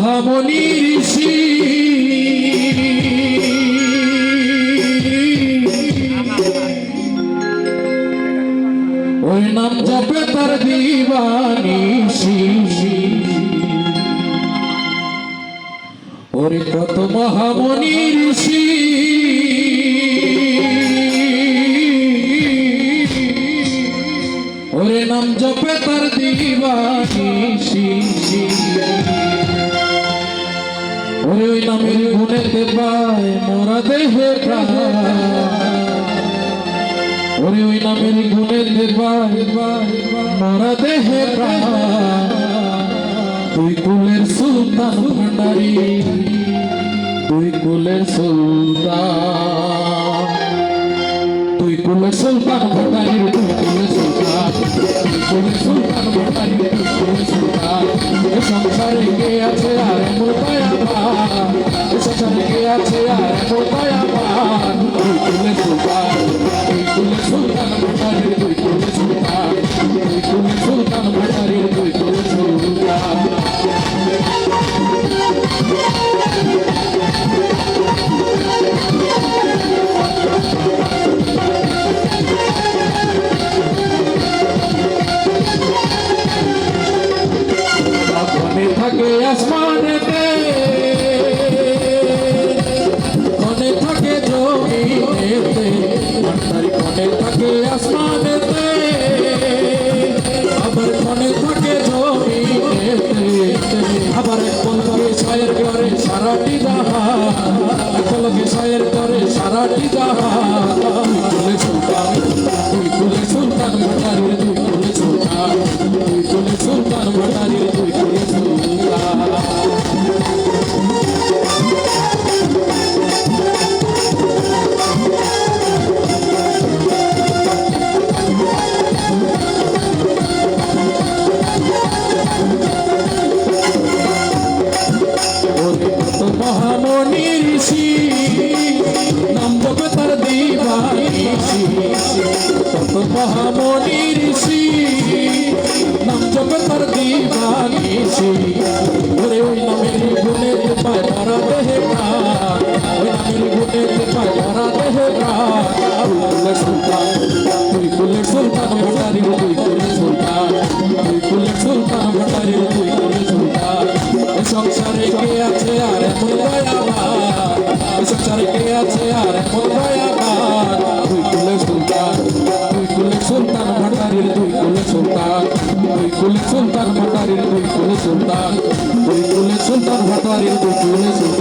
মহামণি ঋষি ওই নাম জপে তার দিবানিশি ওরে কত মহামণি ঋষি ওরে নাম জপে তার দিবানিশি ওরে ওই নামের গুণেতে পায় মোরা দেহে প্রাণ ওরে ওই নামের গুণেতে পায় মোরা দেহে প্রাণ তুই কুলের সুলতান ভান্ডারী তুই কুলের সুলতান তুই কুলের সুলতান ভান্ডারী তুই কুলের সুলতান তুই কুলের সুলতান ভান্ডারী তুই কুলের সুলতান এ সংসারে কে আছে আর মোতায় আমার এ সংসারে কে আছে আর মোতায় আমার তুই কুলের সুলতান তুই কুলের সুলতান ভান্ডারী তুই কুলের সুলতান তুই কুলের সুলতান ভান্ডারী তুই কুলের সুলতান কোনে থাকে আসমানেতে কোনে থাকে জমিনেতে ভান্ডারী কোনে থাকে আসমানেতে আবার কোনে থাকে জমিনেতে আবার কলকে ছায়ের ঘরে সারাটি জাহান কলকে ছায়ের ঘরে সারাটি জাহান তুই সুলতান তুই কুলে সুলতান ভান্ডারী তুই কুলে সুলতান তুই কুলে সুলতান ভান্ডারী তুই কুলে সুলতান মহামণি ঋষি নাম জপে তার দিবানিশি কত মহামণি ঋষি নাম জপে তার দিবানিশি ওরে ওই নামের গুণেতে পায় তারা দেহে প্রাণ ওই নামের গুণেতে পায় তারা দেহে প্রাণ তুই কুলের সুলতান ভান্ডারী তুই কুলের সুলতান তুই কুলের সুলতান ভান্ডারী তুই কুলের সুলতান সংসারে কে আছে আর এমন দয়াবান সংসারে কে আছে আর এমন দয়াবান তুই কুলের সুলতান তুই কুলের সুলতান ভান্ডারীর তুই কুলের সুলতান তুই কুলের সুলতান ভান্ডারীর তুই কুলের সুলতান তুই কুলের সুলতান ভান্ডারীর তুই কুলের সুলতান